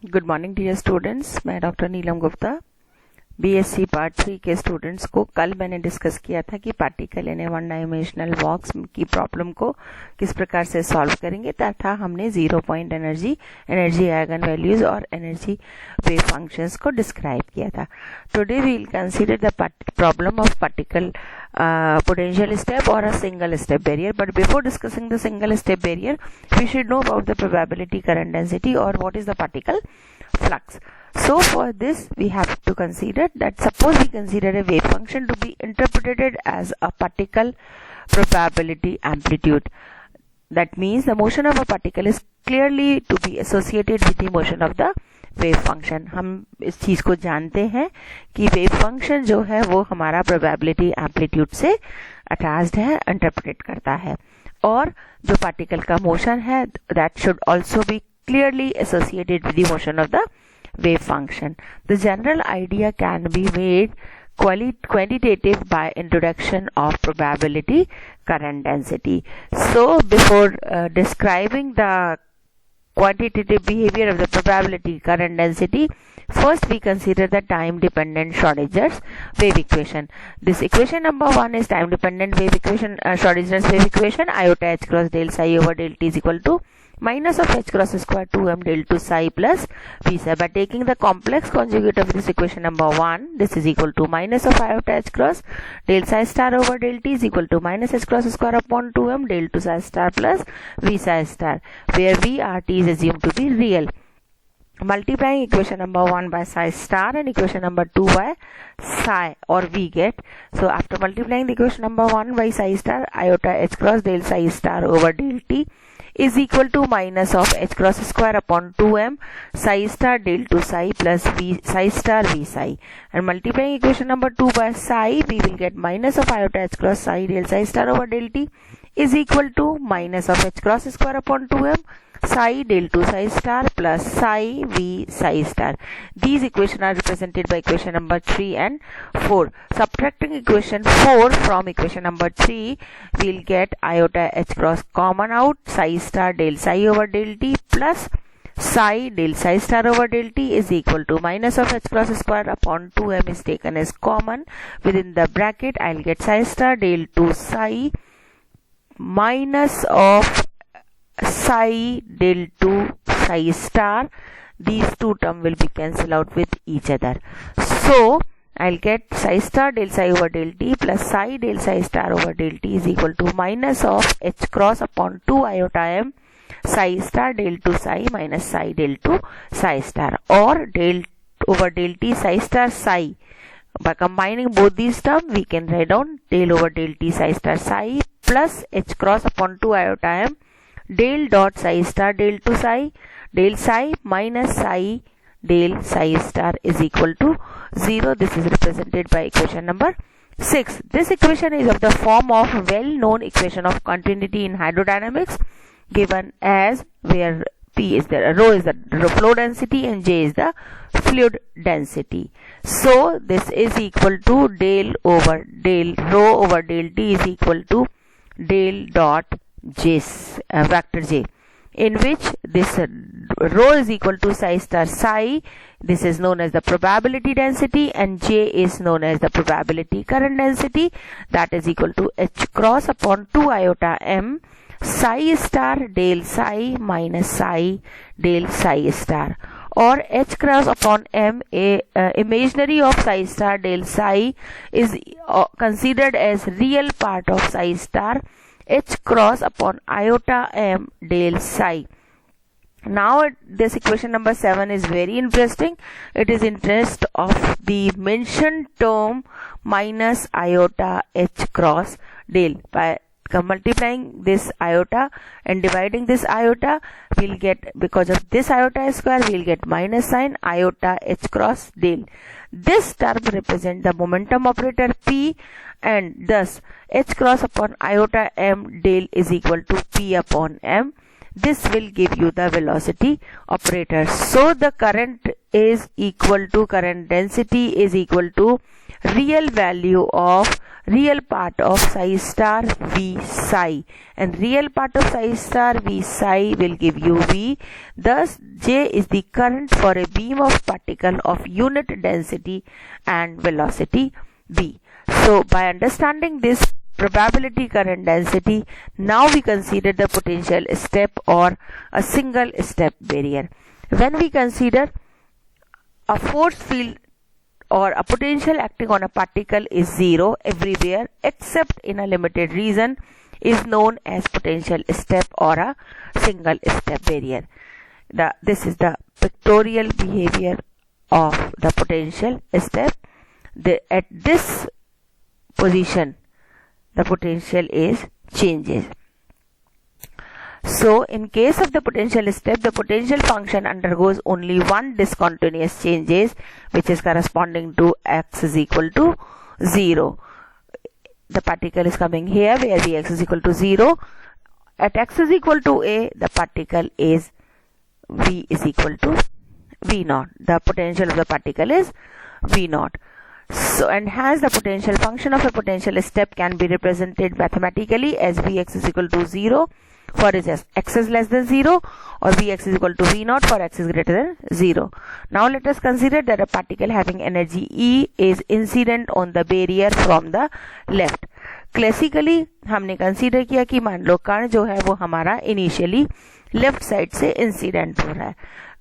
Good morning dear students, मैं doctor नीलम Gupta BSc part 3 के students को कल मैंने डिस्कस किया था कि particle in a one dimensional box की प्रॉब्लम को किस प्रकार से सॉल्व करेंगे तथा हमने 0 point energy, energy eigen values और एनर्जी वेव फंक्शंस को डिस्क्राइब किया था. Today we will consider the problem of particle potential step or a single step barrier. But before discussing the single step barrier, we should know about the probability current density or what is the particle flux. So for this we have to consider that suppose we consider a wave function to be interpreted as a particle probability amplitude. That means the motion of a particle is clearly to be associated with the motion of the wave function. हम इस चीज को जानते हैं कि wave function जो है वो हमारा प्रोबेबिलिटी एम्पलीट्यूड से अटैच्ड है, इंटरप्रेट करता है, और जो पार्टिकल का मोशन है that should also be clearly associated with the motion of the wave function. The general idea can be made quantitative by introduction of probability current density. So before describing the quantitative behavior of the probability current density, first we consider the time dependent Schrodinger's wave equation. This equation number 1 is time dependent wave equation, Schrodinger's wave equation. Iota h cross del psi over del t is equal to minus of h cross square 2m del 2 psi plus p psi. By taking the complex conjugate of this equation number 1, this is equal to minus of iota h cross del psi star over del t is equal to minus h cross square upon 2m del 2 psi star plus v psi star, where v r t is assumed to be real. Multiplying equation number 1 by psi star and equation number 2 by psi, or we get, so after multiplying the equation number 1 by psi star, iota h cross del psi star over del t is equal to minus of h cross square upon 2m psi star del 2 psi plus v psi star v psi, and multiplying equation number 2 by psi, we will get minus of iota h cross psi del psi star over del t is equal to minus of h cross square upon 2m psi del 2 psi star plus psi v psi star. These equations are represented by equation number 3 and 4. Subtracting equation 4 from equation number 3, we'll get iota h cross common out, psi star del psi over del t plus psi del psi star over del t is equal to minus of h cross square upon 2m is taken as common. Within the bracket, I'll get psi star del 2 psi minus of psi del 2 psi star. These two terms will be cancelled out with each other. So I'll get psi star del psi over del t plus psi del psi star over del t is equal to minus of h cross upon 2 iota m psi star del 2 psi minus psi del 2 psi star, or del over del t psi star psi. By combining both these terms, we can write down del over del t psi star psi plus h cross upon 2 iota m del dot psi star del 2 psi del psi minus psi del psi star is equal to 0. This is represented by equation number 6. This equation is of the form of well-known equation of continuity in hydrodynamics, given as where P is the rho is the flow density and J is the fluid density. So this is equal to del over del rho over del T is equal to del dot J vector J, in which this rho is equal to psi star psi. This is known as the probability density, and J is known as the probability current density, that is equal to h cross upon 2 iota m psi star del psi minus psi del psi star, or h cross upon m imaginary of psi star del psi is considered as real part of psi star h cross upon iota m del psi. Now this equation number 7 is very interesting. It is interest of the mentioned term minus iota h cross del. By multiplying this iota and dividing this iota, we'll get, because of this iota square, we'll get minus sign iota h cross del. This term represents the momentum operator P, and thus h cross upon iota m del is equal to P upon m. This will give you the velocity operator. So the current is equal to current density is equal to real value of real part of psi star V psi, and real part of psi star V psi will give you V. Thus J is the current for a beam of particle of unit density and velocity V. So by understanding this probability current density, now we consider the potential step or a single step barrier. When we consider a force field or a potential acting on a particle is zero everywhere except in a limited region, is known as potential step or a single step barrier. This is the pictorial behavior of the potential step. At this position the potential is changes. So in case of the potential step, the potential function undergoes only one discontinuous changes, which is corresponding to x is equal to 0. The particle is coming here where Vx is equal to 0. At x is equal to a, the particle is V is equal to V naught. The potential of the particle is V naught. So, and hence the potential function of a potential step can be represented mathematically as Vx is equal to 0 for x is less than 0, or Vx is equal to V naught for x is greater than 0. Now let us consider that a particle having energy E is incident on the barrier from the left. Classically हमने consider किया कि मान लो कण जो है वो हमारा initially left side से इंसिडेंट हो रहा है.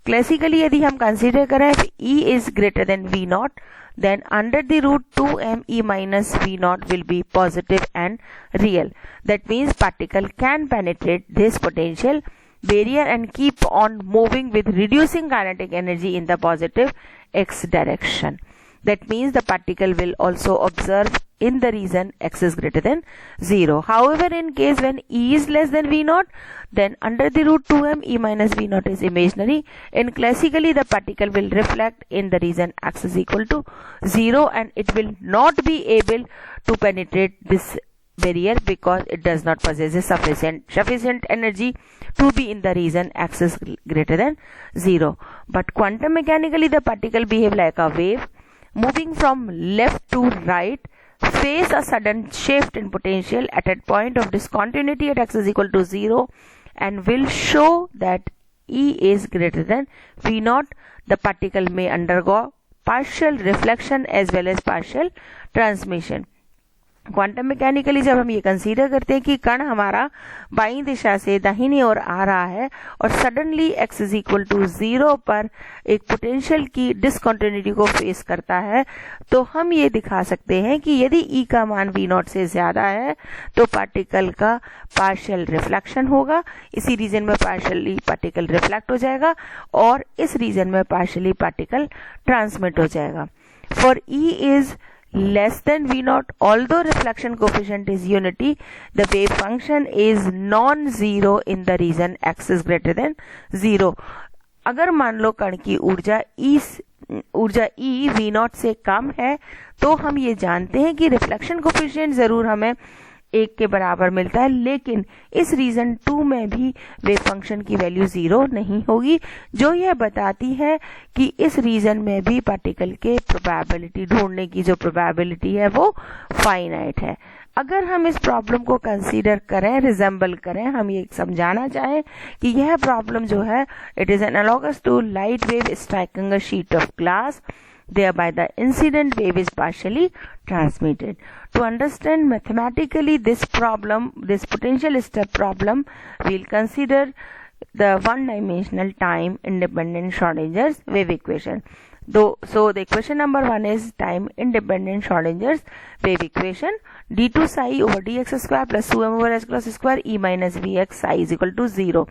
क्लासिकली यदि हम कंसीडर करें E is greater than V naught, then under the root 2m E minus V naught will be positive and real. That means particle can penetrate this potential barrier and keep on moving with reducing kinetic energy in the positive x direction. That means the particle will also observe in the region x is greater than 0. However, in case when E is less than V naught, then under the root 2m E minus V naught is imaginary, and classically the particle will reflect in the region x is equal to 0, and it will not be able to penetrate this barrier because it does not possess sufficient energy to be in the region x is greater than 0. But quantum mechanically the particle behave like a wave moving from left to right, face a sudden shift in potential at a point of discontinuity at x is equal to 0, and will show that E is greater than V naught. The particle may undergo partial reflection as well as partial transmission. Quantum mechanically जब हम ये consider करते हैं कि कण हमारा बाईं दिशा से दाहिनी ओर आ रहा है और suddenly x is equal to 0 पर एक पोटेंशियल की डिसकंटिन्यूटी को फेस करता है, तो हम ये दिखा सकते हैं कि यदि E का मान V नॉट से ज्यादा है तो पार्टिकल का पार्शियल रिफ्लेक्शन होगा, इसी रीजन में पार्शियली पार्टिकल रिफ्लेक्ट हो जाएगा और इस रीजन में पार्शियली पार्टिकल ट्रांसमिट हो जाएगा. For E is less than V naught, although reflection coefficient is unity, the wave function is non-zero in the region x is greater than 0. अगर मान लो कण की ऊर्जा E V naught से कम है तो हम ये जानते हैं कि रिफ्लेक्शन कोफिशिएंट जरूर हमें 1 के बराबर मिलता है, लेकिन इस रीजन 2 में भी वेव फंक्शन की वैल्यू 0 नहीं होगी, जो यह बताती है कि इस रीजन में भी पार्टिकल के प्रोबेबिलिटी ढूंढने की जो प्रोबेबिलिटी है वो फाइनाइट है. अगर हम इस प्रॉब्लम को कंसीडर करें, रिजेंबल करें, हम ये समझाना चाहें कि यह प्रॉब्लम जो है it is analogous to light wave striking a sheet of glass, thereby the incident wave is partially transmitted. To understand mathematically this problem, this potential step problem, we'll consider the one-dimensional time independent Schrodinger's wave equation. So the equation number 1 is time independent Schrodinger's wave equation. d2 psi over dx square plus 2m over h cross square e minus vx psi is equal to 0.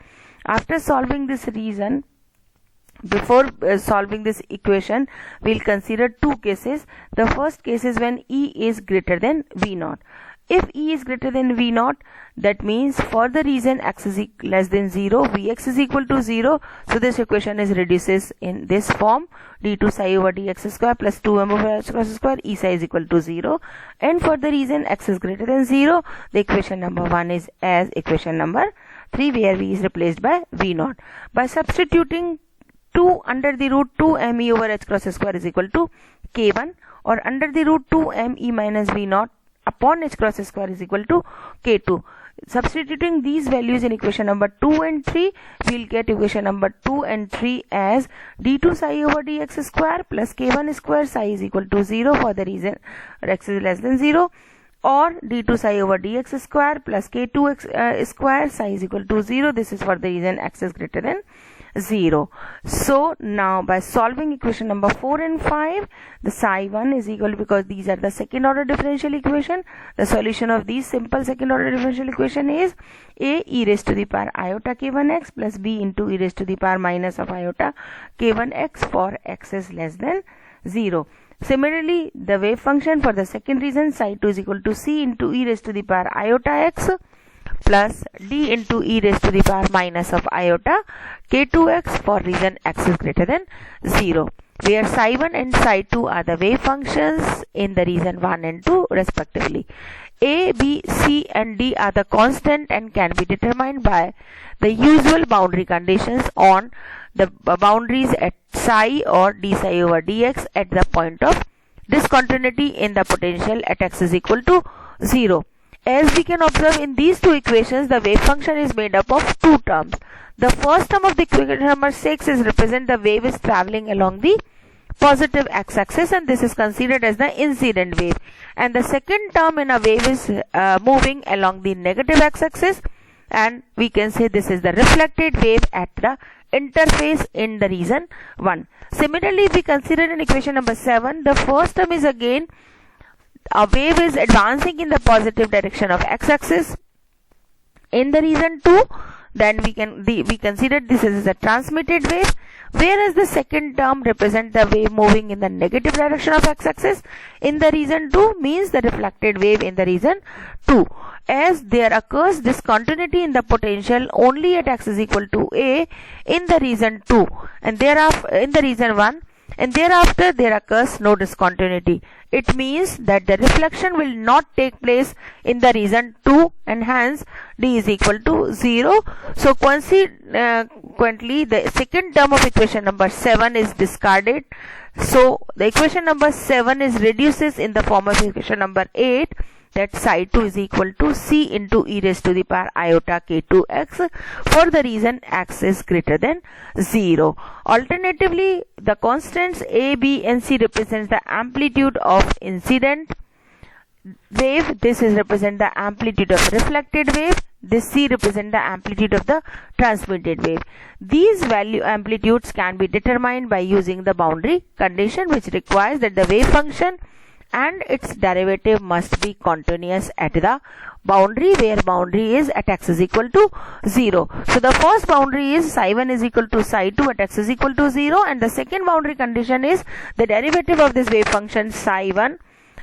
After solving this reason, before solving this equation, we'll consider two cases. The first case is when E is greater than V naught. If E is greater than V naught, that means for the reason x is less than 0, Vx is equal to 0. So this equation is reduces in this form, d2 psi over dx square plus 2m over h cross square e psi is equal to 0. And for the reason x is greater than 0, the equation number 1 is as equation number 3, where V is replaced by V naught. By substituting 2 under the root 2 me over h cross square is equal to k1, or under the root 2 me minus v naught upon h cross square is equal to k2. Substituting these values in equation number 2 and 3, we'll get equation number 2 and 3 as d2 psi over dx square plus k1 square psi is equal to 0 for the reason x is less than 0, or d2 psi over dx square plus k2 square psi is equal to 0. This is for the reason x is greater than 0. So now by solving equation number 4 and 5, the psi 1 is equal to, because these are the second order differential equation, the solution of these simple second order differential equation is a e raised to the power iota k1x plus b into e raised to the power minus of iota k1x for x is less than 0. Similarly, the wave function for the second reason, psi 2 is equal to c into e raised to the power iota x plus d into e raised to the power minus of iota k2x for reason x is greater than 0, where psi 1 and psi 2 are the wave functions in the reason 1 and 2 respectively. A, B, C and D are the constant and can be determined by the usual boundary conditions on the boundaries at psi or d psi over dx at the point of discontinuity in the potential at x is equal to 0. As we can observe in these two equations, the wave function is made up of two terms. The first term of the equation number 6 is represent the wave is traveling along the positive x-axis, and this is considered as the incident wave. And the second term in a wave is moving along the negative x-axis, and we can say this is the reflected wave at the interface in the region 1. Similarly, if we consider in equation number 7, the first term is again a wave is advancing in the positive direction of x-axis in the region 2, then we consider this as a transmitted wave, whereas the second term represents the wave moving in the negative direction of x-axis in the region 2, means the reflected wave in the region 2. As there occurs discontinuity in the potential only at x is equal to a in the region 2 and thereafter in the region 1, and thereafter there occurs no discontinuity. It means that the reflection will not take place in the region 2 and hence d is equal to 0. So consequently the second term of equation number 7 is discarded. So the equation number 7 is reduces in the form of equation number 8, that psi 2 is equal to c into e raised to the power iota k2x for the reason x is greater than 0. Alternatively, the constants a, b and c represents the amplitude of incident wave. This is represent the amplitude of reflected wave. This c represent the amplitude of the transmitted wave. These value amplitudes can be determined by using the boundary condition, which requires that the wave function and its derivative must be continuous at the boundary, where boundary is at x is equal to 0. So the first boundary is psi 1 is equal to psi 2 at x is equal to 0, and the second boundary condition is the derivative of this wave function psi 1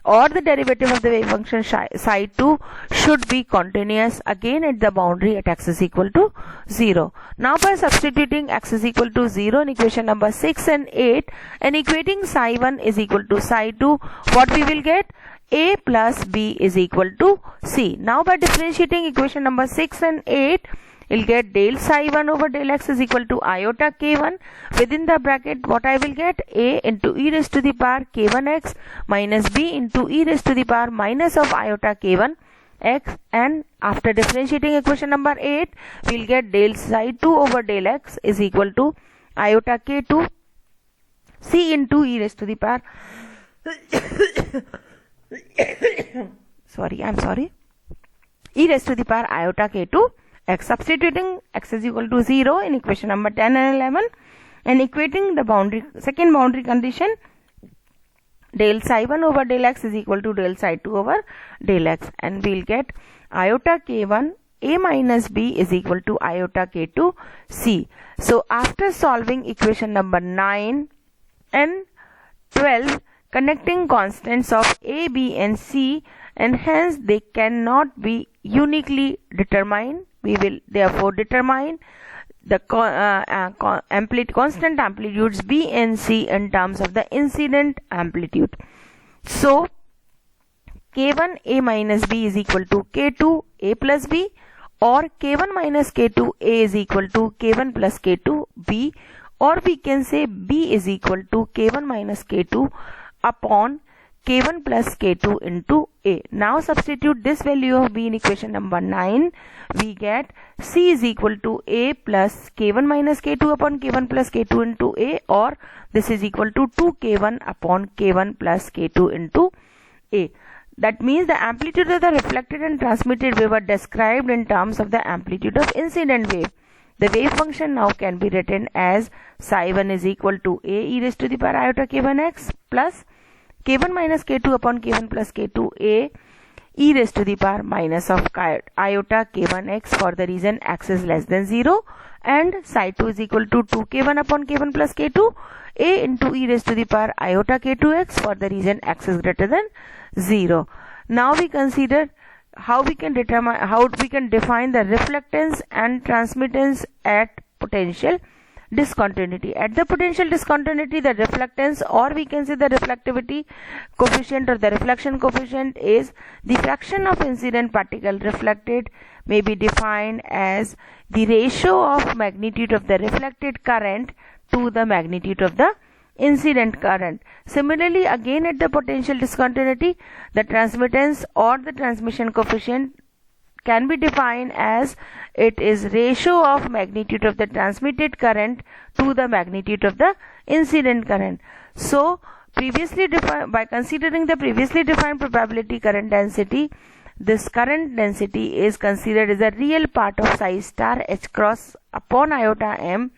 or the derivative of the wave function psi 2 should be continuous again at the boundary at x is equal to 0. Now by substituting x is equal to 0 in equation number 6 and 8 and equating psi 1 is equal to psi 2, what we will get? A plus b is equal to c. Now by differentiating equation number 6 and 8, we'll get del psi 1 over del x is equal to iota k1. Within the bracket, what I will get? A into e raised to the power k1x minus b into e raised to the power minus of iota k1 x, and after differentiating equation number 8, we'll get del psi 2 over del x is equal to iota k2 c into e raised to the power e raised to the power iota k2 x. Substituting x is equal to 0 in equation number 10 and 11 and equating the second boundary condition, del psi 1 over del x is equal to del psi 2 over del x, and we'll get iota k1 a minus b is equal to iota k2 c. So after solving equation number 9 and 12, connecting constants of a, b and c, and hence they cannot be uniquely determined, we will therefore determine the constant amplitudes b and c in terms of the incident amplitude. So k1 a minus b is equal to k2 a plus b, or k1 minus k2 a is equal to k1 plus k2 b, or we can say B is equal to K1 minus K2 upon K1 plus K2 into A. Now substitute this value of B in equation number 9. We get C is equal to A plus K1 minus K2 upon K1 plus K2 into A, or this is equal to 2K1 upon K1 plus K2 into A. That means the amplitude of the reflected and transmitted wave are described in terms of the amplitude of incident wave. The wave function now can be written as psi1 is equal to A e raised to the power iota K1x plus K1 minus K2 upon K1 plus K2 A e raised to the power minus of iota K1x for the reason x is less than 0, and psi2 is equal to 2K1 upon K1 plus K2 A into e raised to the power iota K2x for the reason x is greater than 0. Now we consider how we can define the reflectance and transmittance at potential discontinuity. At the potential discontinuity, the reflectance, or we can say the reflectivity coefficient or the reflection coefficient, is the fraction of incident particle reflected, may be defined as the ratio of magnitude of the reflected current to the magnitude of the incident current. Similarly, again at the potential discontinuity, the transmittance or the transmission coefficient can be defined as it is ratio of magnitude of the transmitted current to the magnitude of the incident current. So previously defined, by considering the previously defined probability current density, this current density is considered as a real part of psi star h cross upon iota m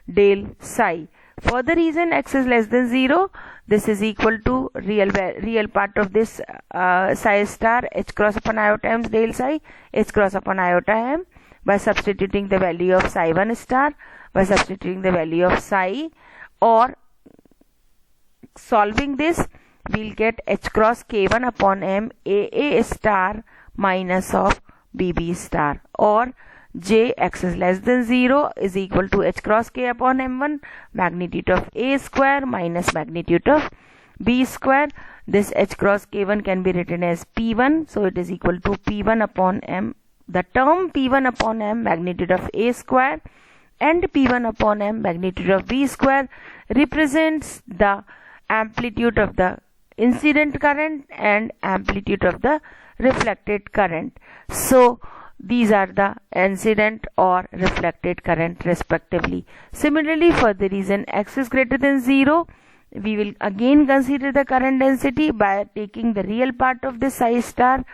del psi. For the reason x is less than 0, this is equal to real part of this psi star h cross upon iota m del psi h cross upon iota m, by substituting the value of psi 1 star, by substituting the value of psi, or solving this, we'll get h cross k1 upon m aa star minus of bb star, or j x is less than 0 is equal to h cross k upon m1 magnitude of a square minus magnitude of b square. This h cross k1 can be written as p1, so it is equal to p1 upon m. The term p1 upon m magnitude of a square and p1 upon m magnitude of b square represents the amplitude of the incident current and amplitude of the reflected current. So these are the incident or reflected current respectively. Similarly, for the reason x is greater than 0, we will again consider the current density by taking the real part of this psi star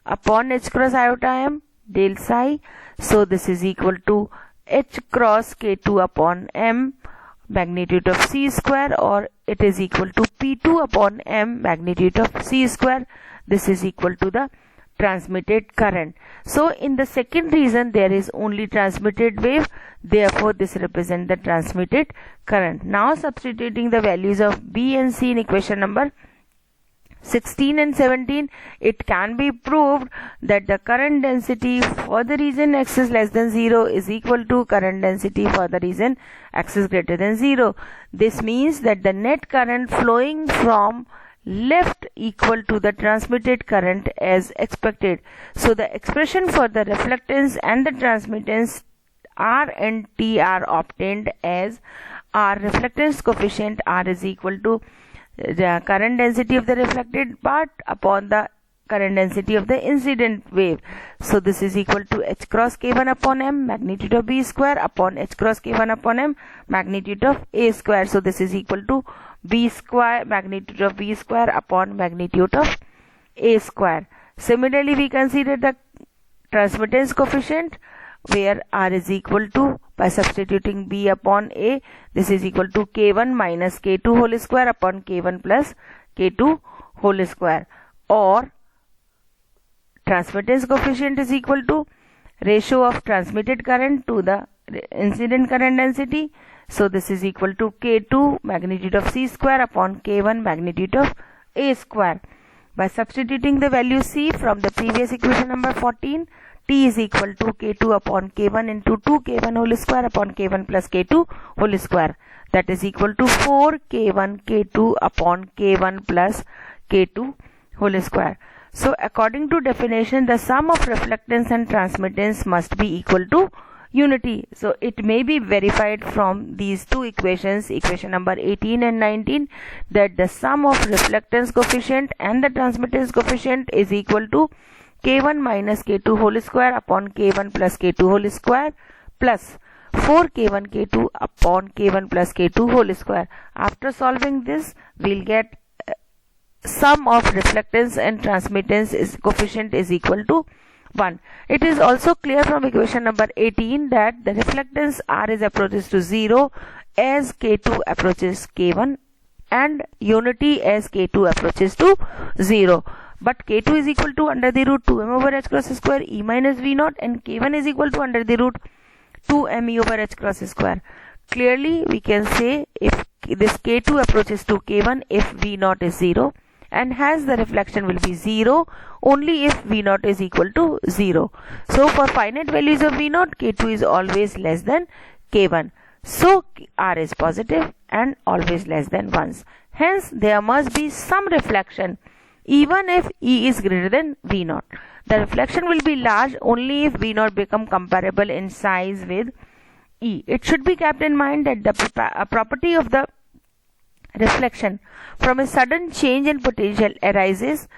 upon h cross iota m del psi. So this is equal to h cross k2 upon m magnitude of c square, or it is equal to p2 upon m magnitude of c square. This is equal to the transmitted current. So in the second reason there is only transmitted wave, therefore this represents the transmitted current. Now substituting the values of B and C in equation number 16 and 17, it can be proved that the current density for the reason x is less than 0 is equal to current density for the reason x is greater than 0. This means that the net current flowing from left equal to the transmitted current as expected. So the expression for the reflectance and the transmittance R and T are obtained as R reflectance coefficient R is equal to the current density of the reflected part upon the current density of the incident wave. So this is equal to h cross k1 upon m magnitude of b square upon h cross k1 upon m magnitude of a square. So this is equal to b square magnitude of b square upon magnitude of a square. Similarly, we consider the transmittance coefficient where r is equal to, by substituting b upon a, this is equal to k1 minus k2 whole square upon k1 plus k2 whole square, or transmittance coefficient is equal to ratio of transmitted current to the incident current density. So this is equal to k2 magnitude of c square upon k1 magnitude of a square. By substituting the value c from the previous equation number 14, t is equal to k2 upon k1 into 2k1 whole square upon k1 plus k2 whole square. That is equal to 4k1 k2 upon k1 plus k2 whole square. So according to definition, the sum of reflectance and transmittance must be equal to unity. So it may be verified from these two equations, equation number 18 and 19, that the sum of reflectance coefficient and the transmittance coefficient is equal to k1 minus k2 whole square upon k1 plus k2 whole square plus 4k1 k2 upon k1 plus k2 whole square. After solving this, we'll get sum of reflectance and transmittance coefficient is equal to 1. It is also clear from equation number 18 that the reflectance R is approaches to 0 as K2 approaches K1 and unity as K2 approaches to 0. But K2 is equal to under the root 2m over h cross square E minus V naught and K1 is equal to under the root 2m E over h cross square. Clearly we can say if this K2 approaches to K1 if V naught is 0, and hence the reflection will be 0 only if V naught is equal to 0. So for finite values of V naught, K2 is always less than K1. So R is positive and always less than 1. Hence there must be some reflection even if E is greater than V naught. The reflection will be large only if V naught become comparable in size with E. It should be kept in mind that the property of the reflection from a sudden change in potential arises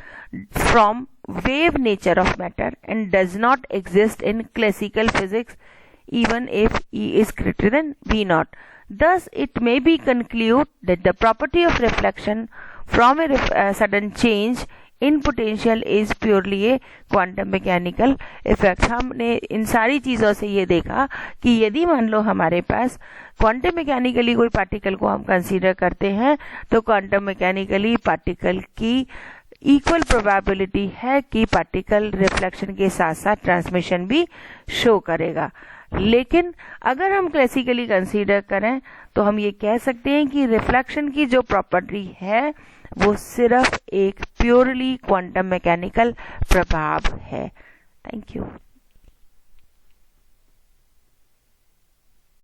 from wave nature of matter and does not exist in classical physics even if E is greater than V naught. Thus, it may be concluded that the property of reflection from a sudden change in potential is purely A quantum mechanical effect. हमने इन सारी चीज़ों से ये देखा कि यदि मान लो हमारे पास क्वांटम मैकेनिकली कोई पार्टिकल को हम कंसीडर करते हैं तो क्वांटम मैकेनिकली पार्टिकल की इक्वल प्रोबेबिलिटी है कि पार्टिकल रिफ्लेक्शन के साथ साथ ट्रांसमिशन भी शो करेगा. लेकिन अगर हम क्लासिकली कंसीडर करें तो हम ये कह सकते हैं कि रिफ्लेक्शन की जो प्रॉपर्टी है वो सिर्फ एक प्योरली क्वांटम मैकेनिकल प्रभाव है. Thank you.